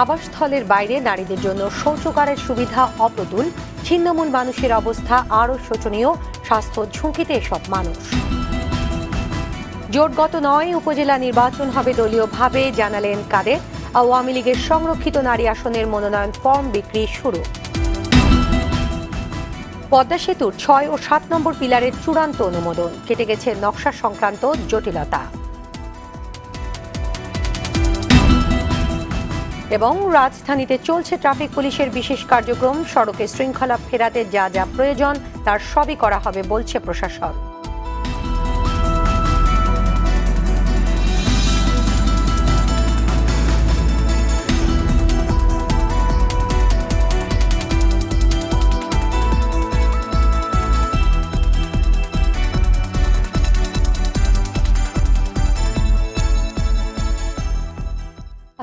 আবাসস্থলের বাইরে নারীদের জন্য শৌচাগারের সুবিধা অপ্রতুল, ছিন্নমূল মানুষের অবস্থা আরও শোচনীয়, স্বাস্থ্য ঝুঁকিতে এসব মানুষ। জোটগত নয়, উপজেলা নির্বাচন হবে দলীয়ভাবে, জানালেন কাদের। আওয়ামী লীগের সংরক্ষিত নারী আসনের মনোনয়ন ফর্ম বিক্রি শুরু। পদ্মা সেতুর ৬ ও ৭ নম্বর পিলারের চূড়ান্ত অনুমোদন, কেটে গেছে নকশা সংক্রান্ত জটিলতা। এবং রাজধানীতে চলছে ট্রাফিক পুলিশের বিশেষ কার্যক্রম, সড়কে শৃঙ্খলা ফেরাতে যা যা প্রয়োজন তার সবই করা হবে বলছে প্রশাসন।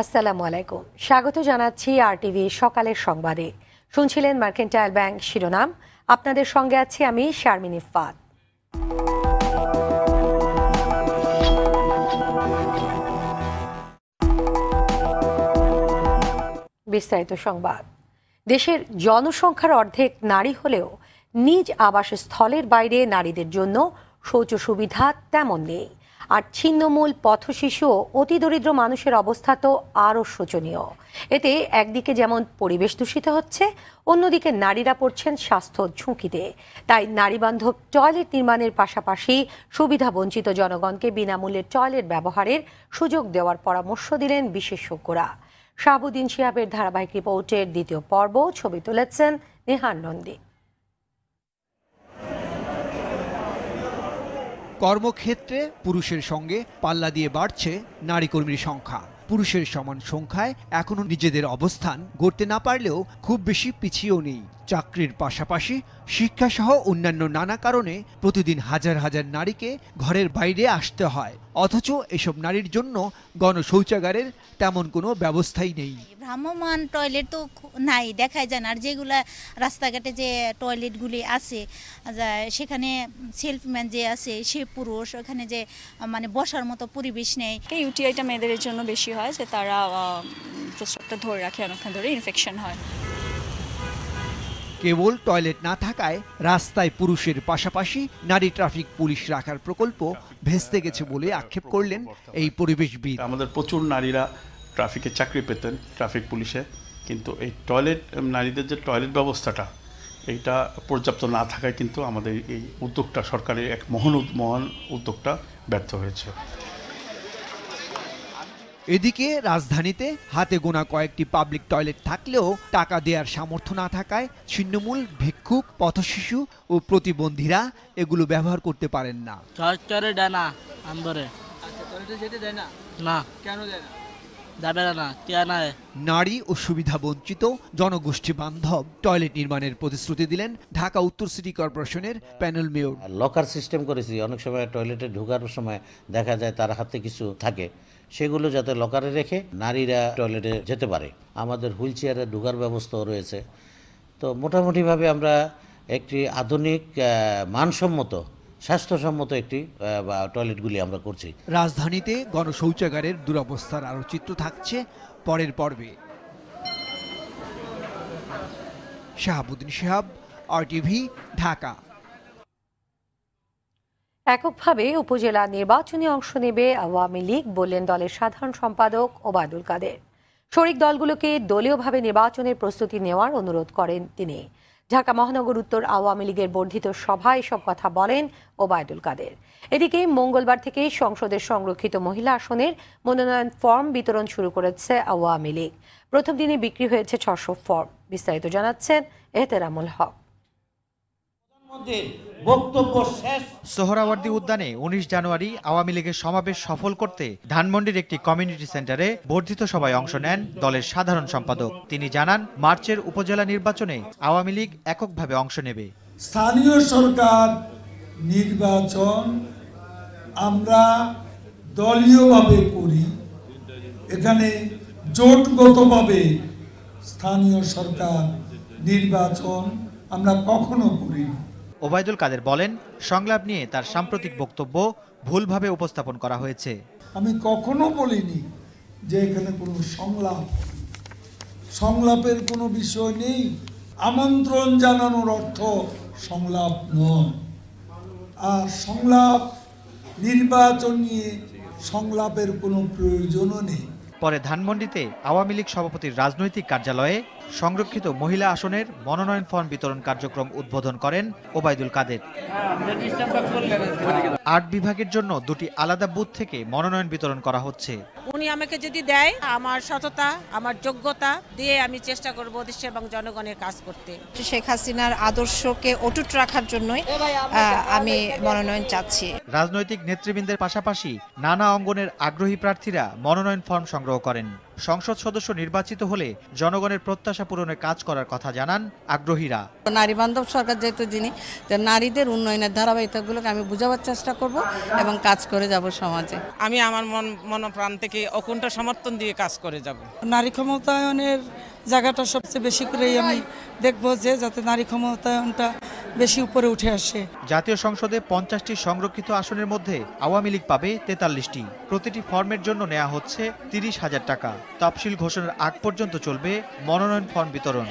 আসসালামু আলাইকুম, স্বাগত জানাচ্ছি আরটিভি সকালের সংবাদে। শুনছিলেন মার্কেন্টাইল ব্যাংক শিরোনাম, আপনাদের সঙ্গে আছি আমি শারমিন ইফফাত। বিস্তারিত সংবাদ। দেশের জনসংখ্যার অর্ধেক নারী হলেও নিজ আবাসস্থলের বাইরে নারীদের জন্য শৌচ সুবিধা তেমন নেই। আর ছিন্নমূল, পথশিশু ও অতি দরিদ্র মানুষের অবস্থা তো আরও শোচনীয়। এতে একদিকে যেমন পরিবেশ দূষিত হচ্ছে, অন্যদিকে নারীরা পড়ছেন স্বাস্থ্য ঝুঁকিতে। তাই নারীবান্ধব টয়লেট নির্মাণের পাশাপাশি সুবিধাবঞ্চিত জনগণকে বিনামূল্যে টয়লেট ব্যবহারের সুযোগ দেওয়ার পরামর্শ দিলেন বিশেষজ্ঞরা। শাহাবুদ্দিন শিহাবের ধারাবাহিক রিপোর্টের দ্বিতীয় পর্ব, ছবি তুলেছেন নেহান নন্দী। কর্মক্ষেত্রে পুরুষের সঙ্গে পাল্লা দিয়ে বাড়ছে নারী কর্মীর সংখ্যা। পুরুষের সমান সংখ্যায় এখনো নিজেদের অবস্থান গড়তে না পারলেও খুব বেশি পিছিয়েও নেই। চাকরির পাশাপাশি শিক্ষাসহ অন্যান্য নানা কারণে প্রতিদিন হাজার হাজার নারীকে ঘরের বাইরে আসতে হয়, অথচ এসব নারীর জন্য গণশৌচাগারের তেমন কোনো ব্যবস্থাই নেই। ভ্রাম্যমাণ টয়লেট তো নাই, দেখাই যায় না। আর যেগুলা রাস্তাঘাটে যে টয়লেটগুলি আছে, সেখানে সেলফম্যান যে আছে সে পুরুষ, ওখানে যে মানে বসার মতো পরিবেশ নেই। ইউটিআইটা মেয়েদের জন্য বেশি হয়, যে তারা প্রস্রাবটা ধরে রাখে, অনেকক্ষণ ধরে ইনফেকশন হয়। কেবল টয়লেট না থাকায় রাস্তায় পুরুষের পাশাপাশি নারী ট্রাফিক পুলিশ রাখার প্রকল্প ভেস্তে গেছে বলে আক্ষেপ করলেন এই পরিবেশবিদ। আমাদের প্রচুর নারীরা ট্রাফিকে চাকরি পেতেন, ট্রাফিক পুলিশে, কিন্তু এই টয়লেট, নারীদের যে টয়লেট ব্যবস্থাটা, এইটা পর্যাপ্ত না থাকায় কিন্তু আমাদের এই উদ্যোগটা, সরকারের এক মহান উদ্যোগটা ব্যর্থ হয়েছে। এদিকে রাজধানীতে হাতে গোনা কয়েকটি পাবলিক টয়লেট থাকলেও টাকা দেওয়ার সামর্থ্য না থাকায় ছিন্নমূল, ভিক্ষুক, পথশিশু ও প্রতিবন্ধীরা এগুলো ব্যবহার করতে পারেন না। নারী ও সুবিধা বঞ্চিত জনগোষ্ঠী বান্ধব টয়লেট নির্মাণের প্রতিশ্রুতি দিলেন ঢাকা উত্তর সিটি কর্পোরেশনের প্যানেল মেয়র। লকার সিস্টেম করেছি, অনেক সময় টয়লেটে ঢোকার সময় দেখা যায় তার হাতে কিছু থাকে, সেগুলো যাতে লকারে রেখে নারীরা টয়লেটে যেতে পারে। আমাদের হুইল চেয়ারে ঢোকার ব্যবস্থাও রয়েছে। তো মোটামুটিভাবে আমরা একটি আধুনিক, মানসম্মত, স্বাস্থ্যসম্মত একটি টয়লেটগুলি আমরা করছি। রাজধানীতে গণশৌচাগারের দুরবস্থার আরও চিত্র থাকছে পরের পর্বে। শাহাবুদ্দিন শিহাব, আরটিভি, ঢাকা। এককভাবে উপজেলা নির্বাচনে অংশ নেবে আওয়ামী লীগ, বললেন দলের সাধারণ সম্পাদক ওবায়দুল কাদের। শরিক দলগুলোকে দলীয়ভাবে নির্বাচনের প্রস্তুতি নেওয়ার অনুরোধ করেন তিনি। ঢাকা মহানগর উত্তর আওয়ামী লীগের বর্ধিত সভায় এসব কথা বলেন ওবায়দুল কাদের। এদিকে মঙ্গলবার থেকে সংসদের সংরক্ষিত মহিলা আসনের মনোনয়ন ফর্ম বিতরণ শুরু করেছে আওয়ামী লীগ। প্রথম দিনে বিক্রি হয়েছে ৬০০ ফর্ম। বিস্তারিত জানাচ্ছেন এহতেরামুল হক। সোহরাওয়ার্দী উদ্যানে ১৯ জানুয়ারি আওয়ামী লীগের সমাবেশ সফল করতে ধানমন্ডির একটি কমিউনিটি সেন্টারে বর্ধিত সভায় অংশ নেন দলের সাধারণ সম্পাদক। তিনি জানান, মার্চের উপজেলা নির্বাচনে আওয়ামী লীগ এককভাবে অংশ নেবে। স্থানীয় সরকার নির্বাচন আমরা দলীয়ভাবে করি, এখানে জোটগতভাবে স্থানীয় সরকার নির্বাচন আমরা কখনো করি না। ওবায়দুল কাদের বলেন, সংলাপ নিয়ে তার সাম্প্রতিক বক্তব্য ভুলভাবে উপস্থাপন করা হয়েছে। আমি কখনো বলিনি যে এখানে কোনো সংলাপ, সংলাপের কোনো বিষয় নেই। আমন্ত্রণ জানানোর অর্থ সংলাপ নয়। আর সংলাপ, নির্বাচন নিয়ে সংলাপের কোনো প্রয়োজনও নেই। পরে ধানমন্ডিতে আওয়ামী লীগ সভাপতির রাজনৈতিক কার্যালয়ে সংরক্ষিত মহিলা আসনের মনোনয়ন ফর্ম বিতরণ কার্যক্রম উদ্বোধন করেন ওবায়দুল কাদের। ৮ বিভাগের জন্য 2টি আলাদা বুথ থেকে মনোনয়ন বিতরণ করা হচ্ছে। উনি আমাকে যদি দেয়, আমার সততা, আমার যোগ্যতা দিয়ে আমি চেষ্টা করব দেশ এবং জনগণের কাজ করতে। শেখ হাসিনার আদর্শকে অটুট রাখার জন্যই আমি মনোনয়ন চাচ্ছি। রাজনৈতিক নেতৃবৃন্দের পাশাপাশি নানা অঙ্গনের আগ্রহী প্রার্থীরা মনোনয়ন ফর্ম সংগ্রহ করেন। সংসদ সদস্য নির্বাচিত হলে জনগণের প্রত্যাশা পূরণে কাজ করার কথা জানান আগ্রহীরা। নারী বান্ধব সরকার যেহেতু যিনি, নারীদের উন্নয়নের ধারাবাহিকতাগুলোকে আমি বোঝাবার চেষ্টা করব এবং কাজ করে যাব সমাজে। আমি আমার মনপ্রাণ থেকে অকুণ্ঠ সমর্থন দিয়ে কাজ করে যাব। নারী ক্ষমতায়নের জায়গাটা সবচেয়ে বেশি করেই আমি দেখব, যে যাতে নারী ক্ষমতায়নটা বেশি উপরে উঠে আসে। জাতীয় সংসদে 50টি সংরক্ষিত আসনের মধ্যে আওয়ামী লীগ পাবে 43টি। প্রতিটি ফর্মের জন্য নেওয়া হচ্ছে 30,000 টাকা। তফসিল ঘোষণার আগ পর্যন্ত চলবে মনোনয়ন ফর্ম বিতরণ।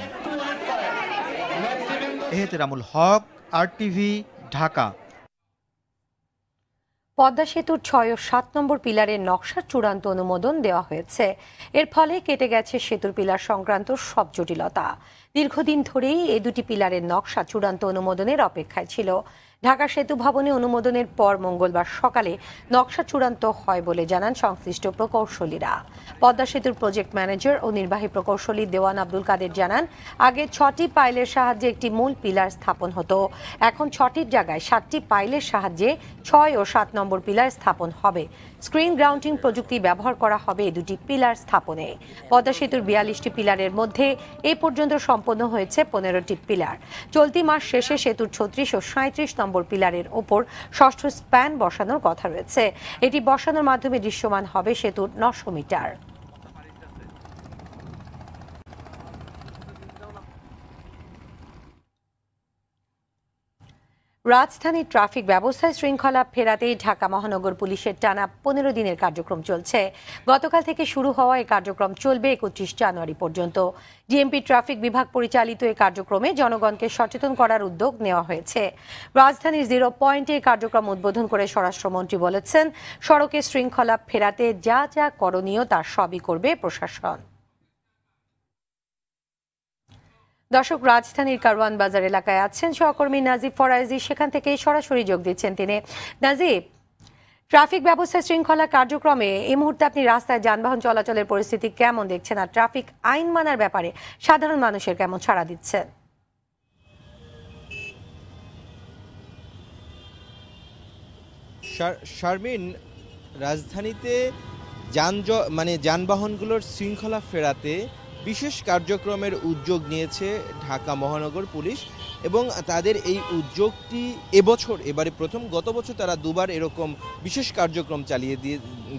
এহতেরামুল হক, RTV, ঢাকা। পদ্মা সেতুর 6 ও 7 নম্বর পিলারের নকশার চূড়ান্ত অনুমোদন দেওয়া হয়েছে। এর ফলে কেটে গেছে সেতুর পিলার সংক্রান্ত সব জটিলতা। দীর্ঘদিন ধরেই এই দুটি পিলারের নকশা চূড়ান্ত অনুমোদনের অপেক্ষায় ছিল। ঢাকা সেতু ভবনে অনুমোদনের পর মঙ্গলবার সকালে নকশা চূড়ান্ত হয় বলে জানান সংশ্লিষ্ট প্রকৌশলীরা। পদ্মা সেতুর প্রজেক্ট ম্যানেজার ও নির্বাহী প্রকৌশলী দেওয়ান আব্দুল কাদের জানান, আগে 6টি পাইলের সাহায্যে একটি মূল পিলার স্থাপন হতো। এখন 6টির জায়গায় 7টি পাইলের সাহায্যে 6 ও 7 নম্বর পিলার স্থাপন হবে। স্ক্রিন গ্রাউন্ডিং প্রযুক্তি ব্যবহার করা হবে এই দুটি পিলার স্থাপনে। পদ্মা সেতুর 42টি পিলারের মধ্যে এ পর্যন্ত সম্পন্ন হয়েছে 15টি পিলার। চলতি মাস শেষে সেতুর 36 ও 37 নম্বর পিলারের ওপর 6ষ্ঠ স্প্যান বসানোর কথা রয়েছে। এটি বসানোর মাধ্যমে দৃশ্যমান হবে সেতুর 900 মিটার। রাজধানীর ট্রাফিক ব্যবস্থায় শৃঙ্খলা ফেরাতেই ঢাকা মহানগর পুলিশের টানা 15 দিনের কার্যক্রম চলছে। গতকাল থেকে শুরু হওয়া এই কার্যক্রম চলবে 31 জানুয়ারি পর্যন্ত। ডিএমপি ট্রাফিক বিভাগ পরিচালিত এই কার্যক্রমে জনগণকে সচেতন করার উদ্যোগ নেওয়া হয়েছে। রাজধানীর 0 পয়েন্টে এই কার্যক্রম উদ্বোধন করে স্বরাষ্ট্রমন্ত্রী বলেছেন, সড়কে শৃঙ্খলা ফেরাতে যা যা করণীয় তার সবই করবে প্রশাসন। দর্শক, রাজধানীর কারওয়ান বাজার এলাকায় আছেন সহকর্মী নাজিব ফরাইজি, সেখান থেকে সরাসরি যোগ দিচ্ছেন তিনি। নাজিব, ট্রাফিক ব্যবস্থা শৃঙ্খলা কার্যক্রমে এই মুহূর্তে আপনি রাস্তায় যানবাহন চলাচলের পরিস্থিতি কেমন দেখছেন, আর ট্রাফিক আইন মানার ব্যাপারে সাধারণ মানুষের কেমন সাড়া দিচ্ছেন? শারমিন, রাজধানীতে যানবাহনগুলোর শৃঙ্খলা ফেরাতে বিশেষ কার্যক্রমের উদ্যোগ নিয়েছে ঢাকা মহানগর পুলিশ এবং তাদের এই উদ্যোগটি এবারে প্রথম। গত বছর তারা দুবার এরকম বিশেষ কার্যক্রম চালিয়ে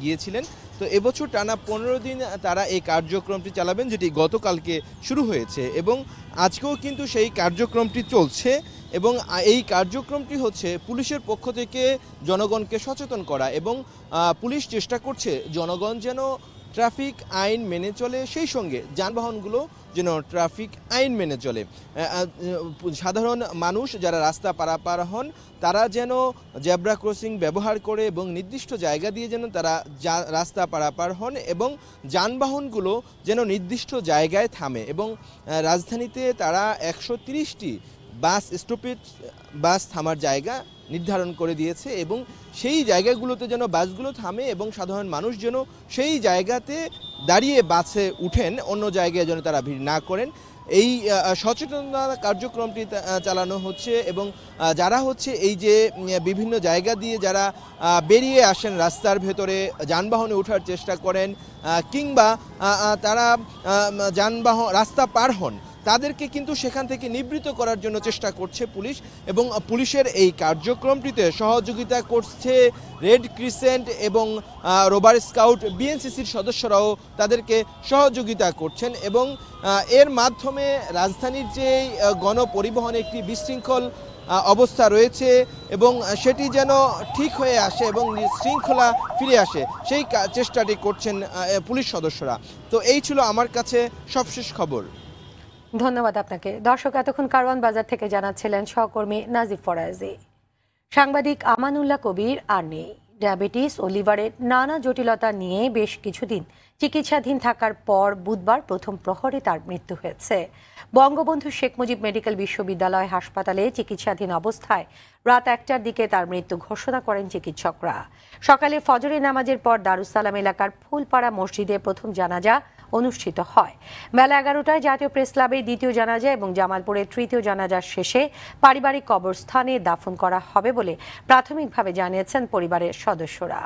গিয়েছিলেন। তো এবছর টানা 15 দিন তারা এই কার্যক্রমটি চালাবেন, যেটি গতকালকে শুরু হয়েছে এবং আজকেও কিন্তু সেই কার্যক্রমটি চলছে। এবং এই কার্যক্রমটি হচ্ছে পুলিশের পক্ষ থেকে জনগণকে সচেতন করা এবং পুলিশ চেষ্টা করছে জনগণ যেন ট্রাফিক আইন মেনে চলে, সেই সঙ্গে যানবাহনগুলো যেন ট্রাফিক আইন মেনে চলে। সাধারণ মানুষ যারা রাস্তা পারাপার হন তারা যেন জেব্রা ক্রসিং ব্যবহার করে এবং নির্দিষ্ট জায়গা দিয়ে যেন তারা রাস্তা পারাপার হন এবং যানবাহনগুলো যেন নির্দিষ্ট জায়গায় থামে। এবং রাজধানীতে তারা 130টি বাস স্টপেজ, বাস থামার জায়গা নির্ধারণ করে দিয়েছে এবং সেই জায়গাগুলোতে যেন বাসগুলো থামে এবং সাধারণ মানুষ যেন সেই জায়গাতে দাঁড়িয়ে বাসে উঠেন, অন্য জায়গায় যেন তারা ভিড় না করেন। এই সচেতনতা কার্যক্রমটি চালানো হচ্ছে এবং যারা হচ্ছে এই যে বিভিন্ন জায়গা দিয়ে যারা বেরিয়ে আসেন রাস্তার ভেতরে যানবাহনে ওঠার চেষ্টা করেন কিংবা তারা রাস্তা পার হন, তাদেরকে কিন্তু সেখান থেকে নিবৃত্ত করার জন্য চেষ্টা করছে পুলিশ। এবং পুলিশের এই কার্যক্রমটিতে সহযোগিতা করছে রেড ক্রিসেন্ট এবং রোভার স্কাউট, বিএনসিসির সদস্যরাও তাদেরকে সহযোগিতা করছেন এবং এর মাধ্যমে রাজধানীর যে গণপরিবহনে একটি বিশৃঙ্খল অবস্থা রয়েছে এবং সেটি যেন ঠিক হয়ে আসে এবং শৃঙ্খলা ফিরে আসে সেই চেষ্টাটি করছেন পুলিশ সদস্যরা। তো এই ছিল আমার কাছে সবশেষ খবর। ধন্যবাদ আপনাকে। দর্শক, এতক্ষণ কারওয়ান বাজার থেকে জানাচ্ছিলেন সহকর্মী নাজিব ফরাজি। সাংবাদিক আমানুল্লাহ কবির আর নেই। ডায়াবেটিস ও লিভারের নানা জটিলতা নিয়ে বেশ কিছুদিন চিকিৎসাধীন থাকার পর বুধবার প্রথম প্রহরে তার মৃত্যু হয়েছে। বঙ্গবন্ধু শেখ মুজিব মেডিকেল বিশ্ববিদ্যালয় হাসপাতালে চিকিৎসাধীন অবস্থায় রাত 1টার দিকে তার মৃত্যু ঘোষণা করেন চিকিৎসকরা। সকালে ফজরের নামাজের পর দারুসালাম এলাকার ফুলপাড়া মসজিদে প্রথম জানাজা অনুষ্ঠিত হয়। বেলা 11টায় জাতীয় প্রেস ক্লাবে দ্বিতীয় জানাজা এবং জামালপুরে তৃতীয় জানাজার শেষে পারিবারিক কবরস্থানে দাফন করা হবে বলে প্রাথমিকভাবে জানিয়েছেন পরিবারের সদস্যরা।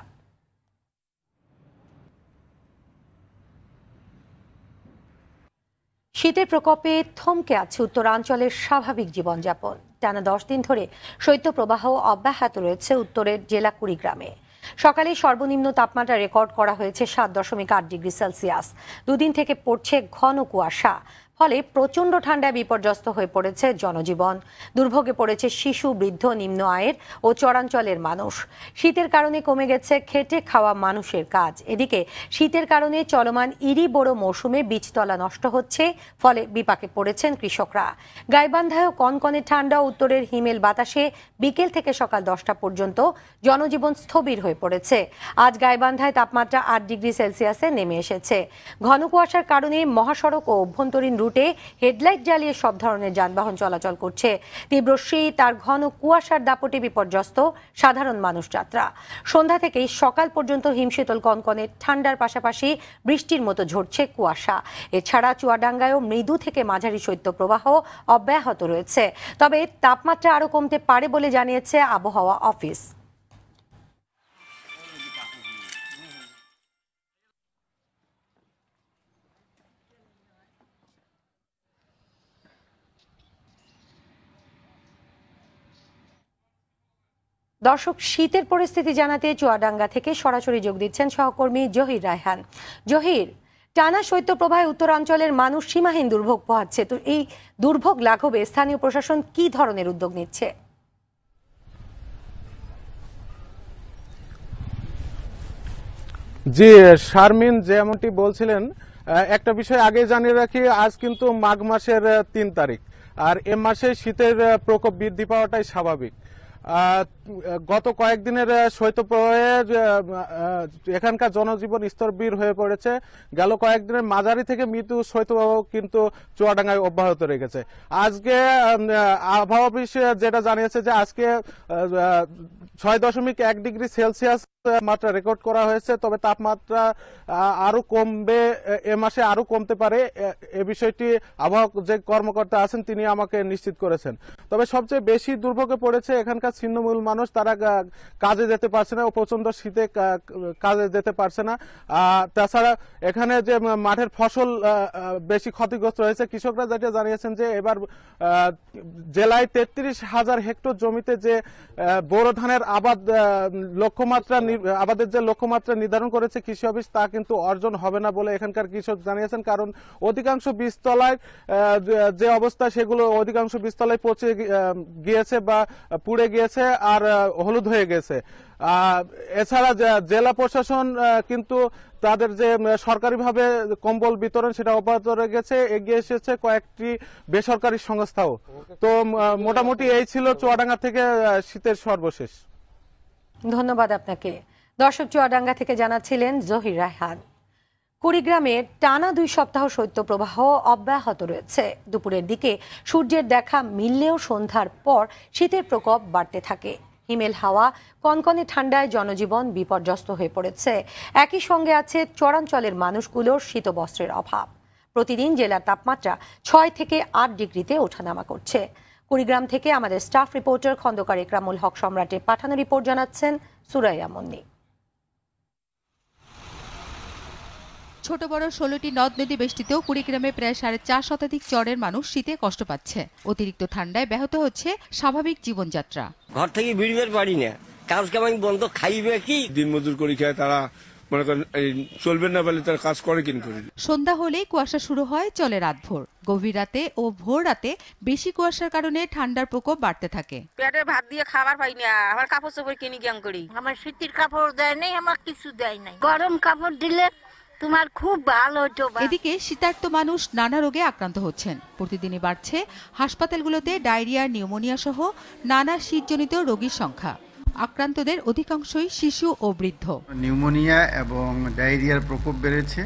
শীতের প্রকোপে থমকে আছে উত্তরাঞ্চলের স্বাভাবিক জীবনযাপন। টানা 10 দিন ধরে শৈত্যপ্রবাহ অব্যাহত রয়েছে উত্তরের জেলা কুড়িগ্রামে। সকালে সর্বনিম্ন তাপমাত্রা রেকর্ড করা হয়েছে 7.8 ডিগ্রি সেলসিয়াস। দুদিন থেকে পড়ছে ঘন কুয়াশা, ফলে প্রচণ্ড ঠান্ডায় বিপর্যস্ত হয়ে পড়েছে জনজীবন। দুর্ভোগে পড়েছে শিশু, বৃদ্ধ, নিম্ন আয়ের ও চরাঞ্চলের মানুষ। শীতের কারণে কমে গেছে খেটে খাওয়া মানুষের কাজ। এদিকে শীতের কারণে চলমান ইরি বোরো মৌসুমে বীজতলা নষ্ট হচ্ছে, ফলে বিপাকে পড়েছেন কৃষকরা। গাইবান্ধায়ও কনকনে ঠান্ডা, উত্তরের হিমেল বাতাসে বিকেল থেকে সকাল 10টা পর্যন্ত জনজীবন স্থবির হয়ে পড়েছে। আজ গাইবান্ধায় তাপমাত্রা 8 ডিগ্রি সেলসিয়াসে নেমে এসেছে। ঘন কুয়াশার কারণে মহাসড়ক ও অভ্যন্তরীণ রুটে হেডলাইট জ্বালিয়ে সব ধরনের যানবাহন চলাচল করছে। তীব্র শীত আর ঘন কুয়াশার দাপটে বিপর্যস্ত সাধারণ মানুষ যাত্রা। সন্ধ্যা থেকেই সকাল পর্যন্ত হিমশীতল কনকনে ঠান্ডার পাশাপাশি বৃষ্টির মতো ঝরছে কুয়াশা। এছাড়া চুয়াডাঙ্গায়ও মৃদু থেকে মাঝারি শৈত্যপ্রবাহ অব্যাহত রয়েছে। তবে তাপমাত্রা আরও কমতে পারে বলে জানিয়েছে আবহাওয়া অফিস। দর্শক, শীতের পরিস্থিতি জানাতে চুয়াডাঙ্গা থেকে সরাসরি যোগ দিচ্ছেন সহকর্মী জহির রায়হান। জহির, টানা শৈত্যপ্রবাহে উত্তরাঞ্চলের মানুষ সীমাহীন দুর্ভোগ পোহাচ্ছে, তো এই দুর্ভোগ লাঘবে স্থানীয় প্রশাসন কি ধরনের উদ্যোগ নিচ্ছে? জি শারমিন, যেমনটি বলছিলেন, একটা বিষয় আগে জানিয়ে রাখি, আজ কিন্তু মাঘ মাসের 3 তারিখ, আর এ মাসে শীতের প্রকোপ বৃদ্ধি পাওয়াটাই স্বাভাবিক। গত কয়েকদিনের শৈত্যপ্রবাহে এখানকার জনজীবন স্তরবির হয়ে পড়েছে। গেল কয়েকদিনের মাঝারি থেকে মৃদু শৈত্যপ্রবাহ কিন্তু চুয়াডাঙ্গায় অব্যাহত রেখেছে। আজকে আবহাওয়া অফিস যেটা জানিয়েছে যে আজকে 6.1 ডিগ্রি সেলসিয়াস মাত্রা রেকর্ড করা হয়েছে। তবে তাপমাত্রা আরো কমবে, এ মাসে আরো কমতে পারে, এ বিষয়টি আবহাওয়া যে কর্মকর্তা আছেন তিনি আমাকে নিশ্চিত করেছেন। তবে সবচেয়ে বেশি দুর্ভোগে পড়েছে এখানকার ছিন্নমূল মানুষ। তারা কাজে যেতে পারছে না, প্রচন্ড শীতে কাজে যেতে পারছে না। তাছাড়া এখানে যে মাঠের ফসল বেশি ক্ষতিগ্রস্ত হয়েছে। কৃষকরা যেটা জানিয়েছেন যে এবার জেলায় 33,000 হেক্টর জমিতে যে বোরো ধানের আবাদের যে লক্ষ্যমাত্রা নির্ধারণ করেছে কৃষি অফিস, তা কিন্তু অর্জন হবে না বলে এখানকার কৃষক জানিয়েছেন। কারণ অধিকাংশ বীজতলায় যে অবস্থা, সেগুলো অধিকাংশ বীজতলায় পচে গিয়েছে বা পুড়ে গিয়েছে আর হলুদ হয়ে গেছে। এছাড়া জেলা প্রশাসন কিন্তু তাদের যে সরকারিভাবে কম্বল বিতরণ সেটা অব্যাহত রেখেছে, এগিয়ে এসেছে কয়েকটি বেসরকারি সংস্থাও। তো মোটামুটি এই ছিল চুয়াডাঙ্গা থেকে শীতের সর্বশেষ। ধন্যবাদ আপনাকে। দর্শক, চুয়াডাঙ্গা থেকে জানাচ্ছিলেন জহির রায়হান। কুড়িগ্রামে টানা 2 সপ্তাহ শৈত্যপ্রবাহ অব্যাহত রয়েছে। দুপুরের দিকে সূর্যের দেখা মিললেও সন্ধ্যার পর শীতের প্রকোপ বাড়তে থাকে। হিমেল হাওয়া, কনকনে ঠান্ডায় জনজীবন বিপর্যস্ত হয়ে পড়েছে। একই সঙ্গে আছে চরাঞ্চলের মানুষগুলোর শীতবস্ত্রের অভাব। প্রতিদিন জেলার তাপমাত্রা 6 থেকে 8 ডিগ্রিতে ওঠানামা করছে। কুড়িগ্রাম থেকে আমাদের স্টাফ রিপোর্টার খন্দকার ইকরামুল হক সম্রাটের পাঠানো রিপোর্ট জানাচ্ছেন সুরাইয়া মুন্নি। ছোট বড় 16টি নদ নদী বেষ্টিতেও কুড়িগ্রামে প্রায় 4.5 শতাধিক চরের মানুষ শীতে কষ্ট পাচ্ছে। অতিরিক্ত ঠান্ডায় ব্যাহত হচ্ছে স্বাভাবিক জীবনযাত্রা। ঘর থেকে বেরিয়ে পারি না, কাজ কামাই বন্ধ, খাইবে কি? দিন মজুর করে খায় তারা, মনে করেন এই চলবে না বলে তার কাজ করে কিন করে। সন্ধ্যা হলেই কুয়াশা শুরু হয়, চলে রাতভর। গভীর রাতে ও ভোর রাতে বেশি কুয়াশার কারণে ঠান্ডার প্রকোপ বাড়তে থাকে। পেটে ভাত দিয়ে খাবার পাই না, আমার কাপড় চোপড় কিনে গ্যাং করি। আমার শীতের কাপড় দেয় নাই, আমার কিছু দেয় নাই। গরম কাপড় দিলে তোমার খুব ভালো হতো। এদিকে শীতার্ত মানুষ নানা রোগে আক্রান্ত হচ্ছেন। প্রতিদিনই বাড়ছে হাসপাতালগুলোতে ডায়রিয়া, নিউমোনিয়া সহ নানা শীতজনিত রোগীর সংখ্যা। আক্রান্তদের অধিকাংশই শিশু ও বৃদ্ধ। নিউমোনিয়া এবং ডায়রিয়ার প্রকোপ বেড়েছে।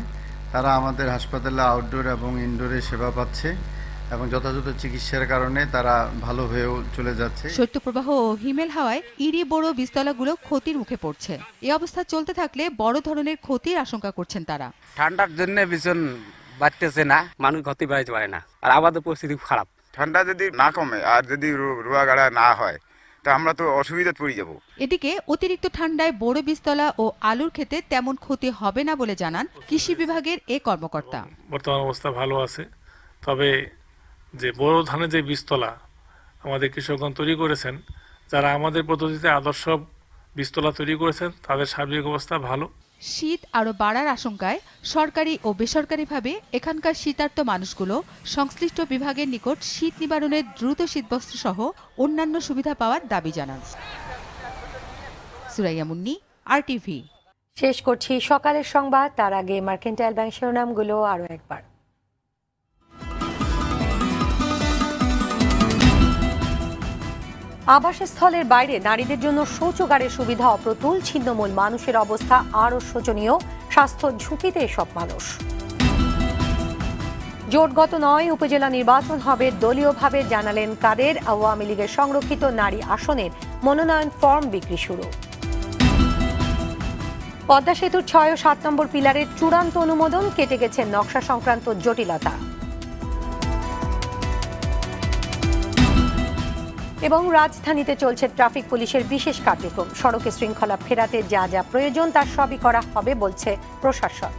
তারা আমাদের হাসপাতালে আউটডোর এবং ইনডোরে সেবা পাচ্ছে এবং যথাযথ চিকিৎসার কারণে তারা ভালো হয়েও চলে যাচ্ছে। শৈত্যপ্রবাহ ও হিমেল হাওয়ায় ইরি বড় বীজতলাগুলো ক্ষতির মুখে পড়ছে। এই অবস্থা চলতে থাকলে বড় ধরনের ক্ষতির আশঙ্কা করছেন তারা। ঠান্ডার জন্য ভীষণ বাড়তেছে না, মানুষ ঘর থেকে বেরোতে পারে না, আর আমাদের পরিস্থিতি খারাপ। ঠান্ডা যদি না কমে আর যদি রোয়াগাড়া না হয় তা আমরা তো অসুবিধায় পড়ে যাব। এদিকে অতিরিক্ত ঠান্ডায় বড় বীজতলা ও আলুর ক্ষেতে তেমন ক্ষতি হবে না বলে জানান কৃষি বিভাগের এ কর্মকর্তা। বর্তমান অবস্থা ভালো আছে, তবে যে বড় ধানের যে বীজতলা আমাদের কৃষকগণ তৈরি করেছেন, যারা আমাদের পদ্ধতিতে আদর্শ বীজতলা তৈরি করেছেন, তাদের সার্বিক অবস্থা ভালো। শীত আরো বাড়ার আশঙ্কায় সরকারি ও বেসরকারিভাবে এখানকার শীতার্ত মানুষগুলো সংশ্লিষ্ট বিভাগের নিকট শীত নিবারণের দ্রুত শীতবস্ত্র সহ অন্যান্য সুবিধা পাওয়ার দাবি জানান। সুরাইয়া মুন্নি, RTV। শেষ করছি সকালের সংবাদ, তার আগে মার্কেন্টাইল ব্যাংক শিরোনামগুলো আরো একবার। আবাসস্থলের বাইরে নারীদের জন্য শৌচাগারের সুবিধা অপ্রতুল, ছিন্নমূল মানুষের অবস্থা আরও শোচনীয়, স্বাস্থ্য ঝুঁকিতে এসব মানুষ। জোটগত নয়, উপজেলা নির্বাচন হবে দলীয়ভাবে, জানালেন কাদের। আওয়ামী লীগের সংরক্ষিত নারী আসনের মনোনয়ন ফর্ম বিক্রি শুরু। পদ্মা সেতুর ৬ ও ৭ নম্বর পিলারের চূড়ান্ত অনুমোদন, কেটে গেছে নকশা সংক্রান্ত জটিলতা। এবং রাজধানীতে চলছে ট্রাফিক পুলিশের বিশেষ কার্যক্রম। সড়কে শৃঙ্খলা ফেরাতে যা যা প্রয়োজন তার সবই করা হবে বলছে প্রশাসন।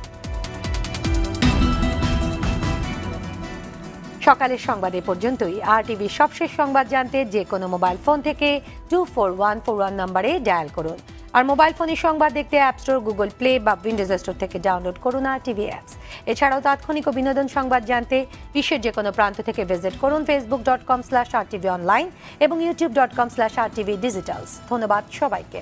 সকালের সংবাদ এ পর্যন্তই। RTV সবশেষ সংবাদ জানতে যে কোনো মোবাইল ফোন থেকে 24141 নম্বরে ডায়াল করুন। আর মোবাইল ফোনে সংবাদ দেখতে অ্যাপ স্টোর, গুগল প্লে বা উইন্ডোজ স্টোর থেকে ডাউনলোড করুন RTV অ্যাপস। এছাড়াও তাৎক্ষণিক ও বিনোদন সংবাদ জানতে বিশ্বের যে কোনো প্রান্ত থেকে ভিজিট করুন facebook.com/RTV online এবং youtube.com/RTV digitals। ধন্যবাদ সবাইকে।